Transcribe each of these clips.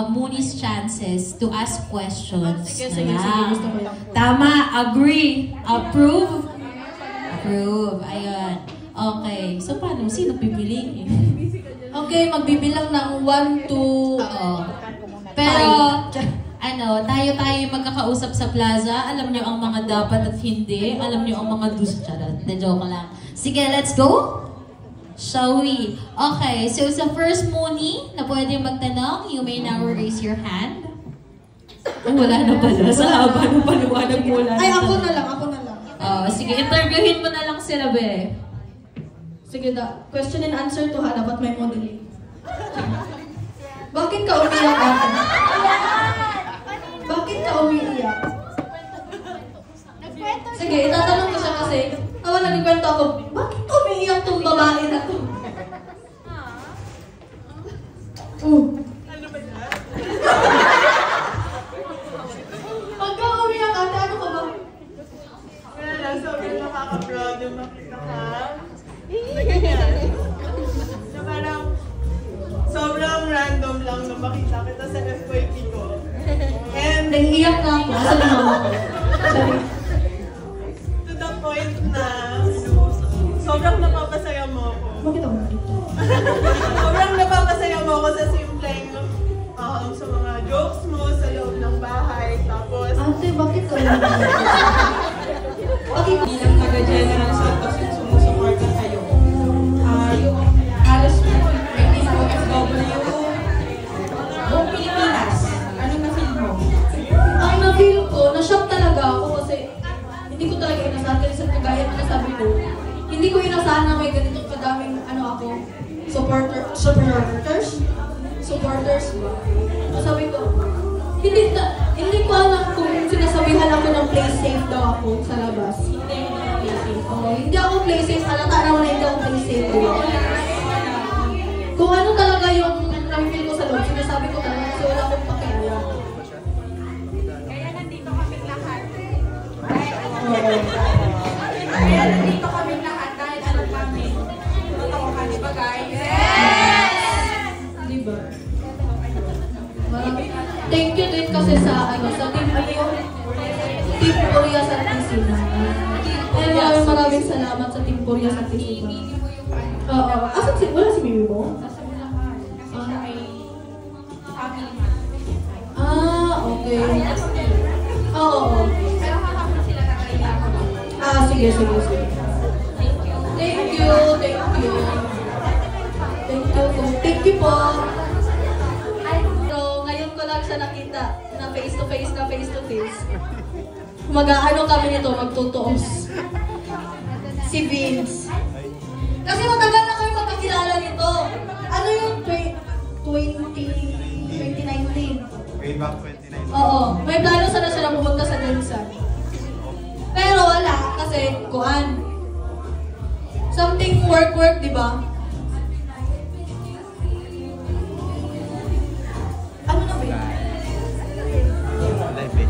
Mooney's chances to ask questions. Sige, gusto ko lang. Tama, agree, approve. Approve, ayan. Okay, so paano? Sino pipiliin? Okay, magbibilang ng 1, 2, Pero, tayo magkakausap sa plaza. Alam nyo ang mga dapat at hindi. Alam nyo ang mga do's. Charot, na joke lang. Sige, let's go! Shall we? Okay, so sa first Mooney na pwede magtanong, you may now raise your hand. Wala na pala. Sa haba ng paliwanag mo lang. Ay, ako na lang. Sige, interviewin mo na lang sila, be. Sige, question and answer to ha. Dapat may modeling. Bakit ka umiyak, ate? Bakit ka umiiyak? Sige, itatanong ko siya kasi nagkwento ako, bakit umiiyak tong babae na to? Ano ba yan? Pagka umiyak, ate, ano ka ba? Wala, sobrang nakaka-proud yung makita ka. Na parang sobrang random lang na makita kita sa FYP ko. And Naiiyak na ako. Saan na ako? to the point na sobrang napapasaya mo ako. Bakit ako dito? Sobrang napapasaya mo ako sa simpleng sa mga jokes mo sa loob ng bahay. Tapos Ate, bakit ka umiiyak? Bilang taga-General Santos yung sumusuporta sa'yo. Yung halos 20 OFW, buong Pilipinas, ano na-feel mo? Ang na-feel ko, na-shock talaga ako kasi hindi ko talaga inasahan. Kasi sa kagaya na nasabi ko, hindi ko inasahan na may ganitong kadaming supporters ba? Sabi ko, hindi ko alam kung sinasabihan ako ng play safe daw ako sa labas. Hindi ako play safe. Halata naman na hindi ako play safe. Kung ano talaga yung na-feel ko sa loob, sinasabi ko talaga kasi wala akong pakialam. Kaya nandito kaming lahat. Kaya nandito kaming lahat dahil alam kami. Totoo ka, di ba guys? Yes! Diba? Thank you din kasi sa Team Korea sa Tisina. Maraming salamat sa Team Korea sa Tisina. Oo. Asan si wala si Mimi mo? Okay. Oo. Sige. Thank you po. So, ngayon ko lang siya nakita na face to face. Mag-aano kami nito, magtutuos. Si Vince. Kasi matagal na kayo magkakilala nito. Ano yung 2019? Way back 2019. Oo. May plano sana siya na pumunta sa Densan. Pero wala, kasi kuan. Something work, di ba? Ano na ba yun? Live eh.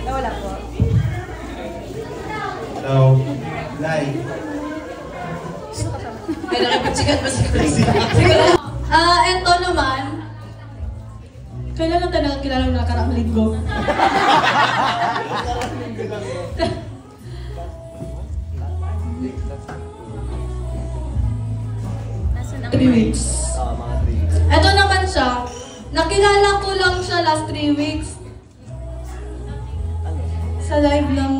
Wala po. Hello. Live. May nakipagsikat ba si Chris? Eto naman. Kailan natin nakakilala ng nakaraang linggo? 3 weeks. Mga 3 weeks. Eto naman siya. Nakilala ko lang siya last 3 weeks. Sa live lang.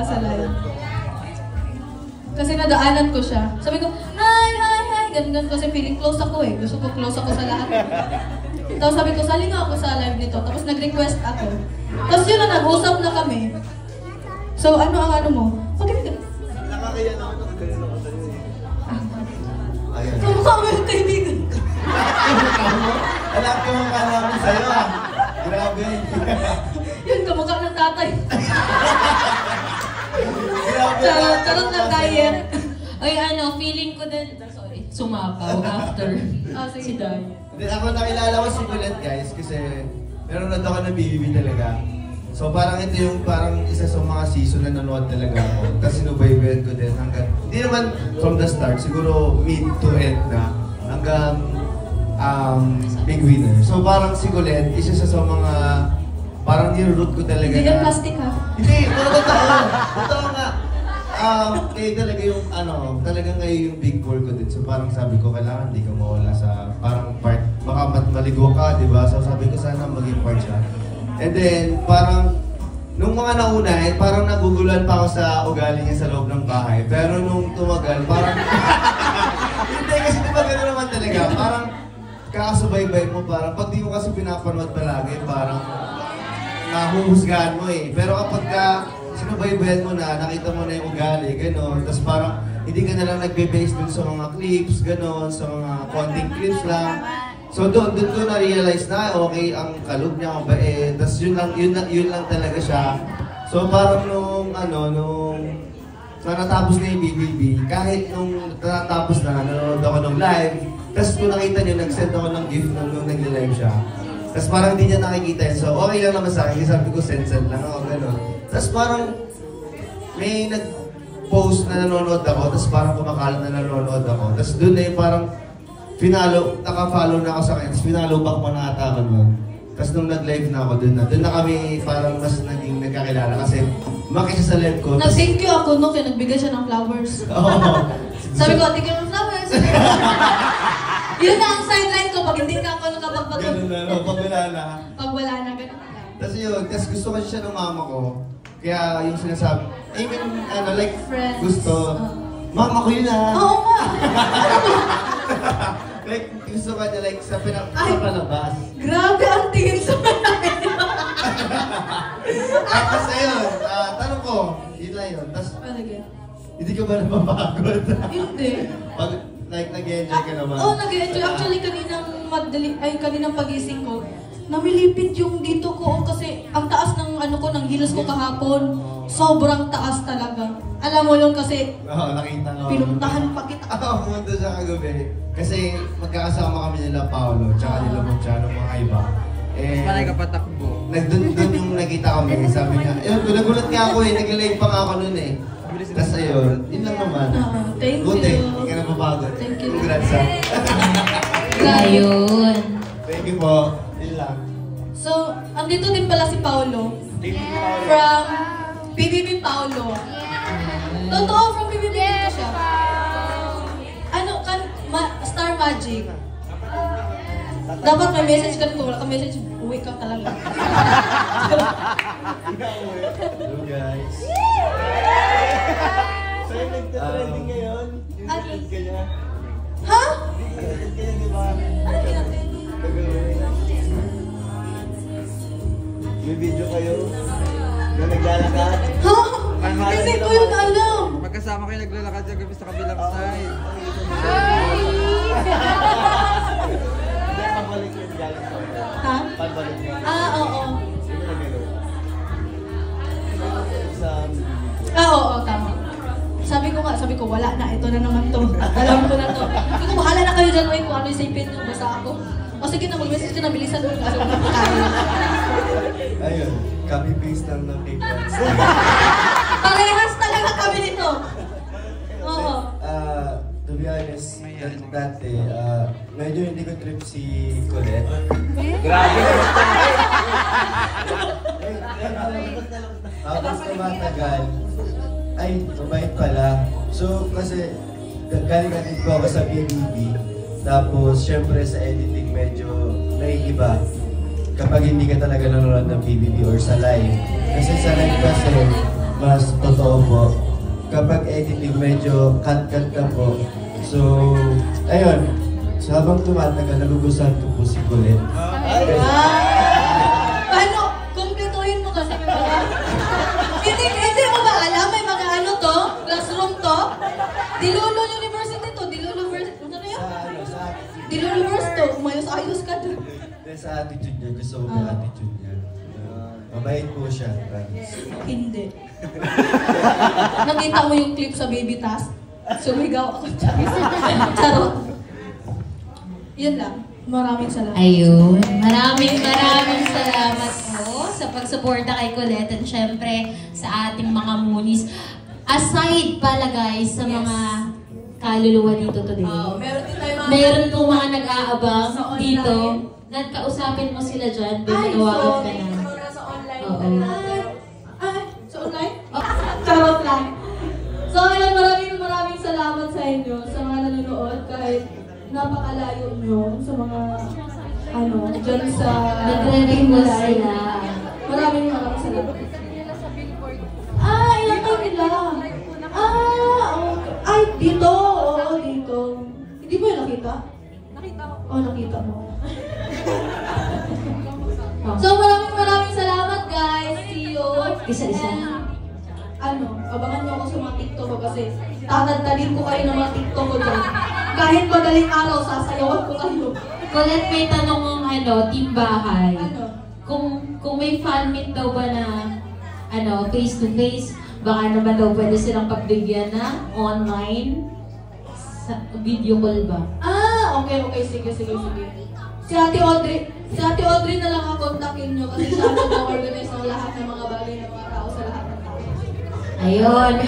Sa live. Kasi nadaanan ko siya. Sabi ko, hi. Ganun kasi feeling close ako eh. Gusto ko close ako sa lahat. Tapos sabi ko, sali nga ako sa live nito. Tapos nag-request ako. Tapos yun na, nag-usap na kami. So, ano ang ano mo? Bakit? Nakakaya na ako. Ganun ako sa'yo eh. Ayan. Kamukha mo yung kaibigan. Alam ko yung mukha namin sa'yo ah. Grabe. Yun, kamukha ng tatay. Grabe. Charot na diet. Ay, feeling ko din, sorry, sumapaw after Sige. si Daya. Then ako nakilala ko si Colette guys kasi nanonood ako ng BBB talaga. So parang ito yung parang isa sa mga season na nanood talaga ako. Tapos sinubaybayan ko din hanggang, hindi naman from the start, siguro mid to end na, hanggang big winner. So parang si Colette, isa siya sa mga, parang nirroot ko talaga Hindi na. yan plastic ha? Hindi, totoo. Totoo nga. Kayo talaga yung, talagang kayo yung big four ko din. So parang sabi ko, kailangan hindi ka mawala sa parang part. Baka maligo ka, di ba? So sabi ko, sana maging part siya. And then, parang, nung mga nauna, parang naguguluhan pa ako sa ugali niya sa loob ng bahay. Pero nung tumagal, parang, hindi kasi di ba gano'n naman talaga. Parang, kakasubaybay mo, parang, pag di mo kasi pinapanood palagi, parang, nahuhusgahan mo eh. Pero kapag sinubaybayan mo na, nakita mo na yung ugali, gano'n. Tapos parang, hindi ka na lang nagbe-base dun sa mga clips, gano'n, sa mga konting clips lang. So doon ko na-realize na okay ang kalog niya, mabait. Tapos yun lang talaga siya. So parang nung natapos na yung BBB, kahit nung natapos na, nanonood ako ng live, tapos kung nakita niyo, nag-send ako ng gift nung nag-live siya. Tapos parang hindi niya nakikita yun. So okay lang naman sa akin, sabi ko send lang ako, gano'n. Tapos parang may nag-post na nanonood ako, tapos parang kumakalat na nanonood ako. Tapos doon na yung parang naka-follow na ako sa kanya, tapos finalo back mo na ata ako nun. Tapos nung nag-live na ako, doon na kami parang mas naging nagkakilala kasi makita sa live ko. Nag-thank you ako no, kaya nagbigay siya ng flowers. Oo. Sabi ko, thank you ng flowers. Yun na ang sideline ko, pag hindi ka ako nakapagpatog. Ganun na, no? Pag wala na. Pag wala na, ganun na. Tapos yun, tapos gusto kasi siya ng mama ko. Kaya yung sinasabi, I mean, like, Friends. gusto, mama ko yun ah. Oo nga. Like, gusto ka niya, like, sa palabas. Grabe ang tingin sa mga. Tapos ayun, tanong ko, yun lang yun. Tapos, hindi ka ba napapagod? Hindi. Pag, like, nag-enjoy ka naman? Oo, nag-enjoy. Actually, kaninang pagising ko, namilipit yung dito ko kasi ang taas ng ng heels ko kahapon. Sobrang taas talaga. Alam mo yun kasi, Oo, nakita ko. pinuntahan pa kita. Ako, pumunta siya kagabi. Kasi magkakasama kami nila Paolo, tsaka nila Monchano, mga iba. Eh, Panay ka patakbo. Doon yung nakita kami, sabi niya, nagulat nga ako eh, nag-live pa nga ako nun eh. Tapos ayun, yun lang naman. Thank Buti, you. hindi ka napapagod. Thank you. Congrats ha. Ayun. Thank you po. Yun lang. So, andito din pala si Paolo. From PBB Paolo. Totoo, from PBB dito siya. Star Magic. Dapat may message ka dito. Wala ka message, uwi ka talaga. Hello guys. So yung nagtatrending ngayon, yung trend ka niya. Ha? Trend ka niya, di ba? Ano ginatid? May video kayo na naglalakad. Ha? Hindi ko yun alam. Magkasama kayo naglalakad sa gabi sa kabilang side. Hindi, pabalik yun galing sa Ha? pabalik yun. Oo. Sino na gano'n? Sa Oo, tama. Sabi ko, wala na, ito na naman to. Alam ko na to. Sabi ko, bahala na kayo dyan, oy, kung ano isipin nyo, basta ako. O sige na, mag-message ka na, bilisan mo. Kasi wala pa tayo. ayun, copy-paste lang ng cake box. Parehas talaga kami nito. Oo. To be honest, dati, medyo hindi ko trip si Colette. Grabe! Tapos tumatagal, ay, mabait pala. So, kasi, galing po ako sa BBB. Tapos, syempre sa editing medyo naiiba kapag hindi ka talaga nanonood ng BBB or sa live. Kasi sa live kasi, mas totoo po. Kapag editing, medyo cut-cut ka po. So, ayun. So, habang tumatagal, nagugustuhan ko po si Colette. Paano? Kumpletuhin mo kasi may mga... Hindi mo ba alam? May mga ano to? Classroom to? Dilolo University to. Dilolo University. Ano yan? Sa Dilolo University to. Umayos-ayos ka doon. sa attitude niya, gusto ko yung attitude niya. Mabait po siya, promise. Hindi. Nakita mo yung clip sa Baby Task? Sumigaw ako. Charot. Yun lang. Maraming salamat. Ayun. Maraming salamat po sa pagsuporta kay Colette at syempre sa ating mga Moonies. Aside pala guys sa mga kaluluwa dito today. Meron din tayo mga... Meron po mga nag-aabang Sa online. dito. Nagkausapin mo sila dyan. Ay, Binawagan ka na. Sa online. Oo. Ay, sa online? Charot lang. So, ayun, maraming salamat sa inyo, sa mga nanonood, kahit napakalayo nyo, sa mga, dyan sa... Nagre-request sila. Maraming salamat. Ilan tayo nila? Okay. Ay, dito. Oo, dito. Hindi mo yung nakita? Nakita ko. Oo, nakita mo. So, maraming salamat, guys. See you. Isa-isa. And, abangan nyo ako sa mga TikTok ko kasi tatadtalin ko kayo ng mga TikTok ko dyan. Kahit madaling araw, sasayawan ko kayo. Colette, may tanong ng team bahay. Ano? Kung may fan meet daw ba na face to face, baka naman daw pwede silang pagbigyan na online sa video call ba? Okay. Sige. Si Ate Audrey na lang ang kontakin nyo kasi siya ang mag-organize ng lahat ng mga bagay ng mga tao sa lahat ng tao. Ayun, may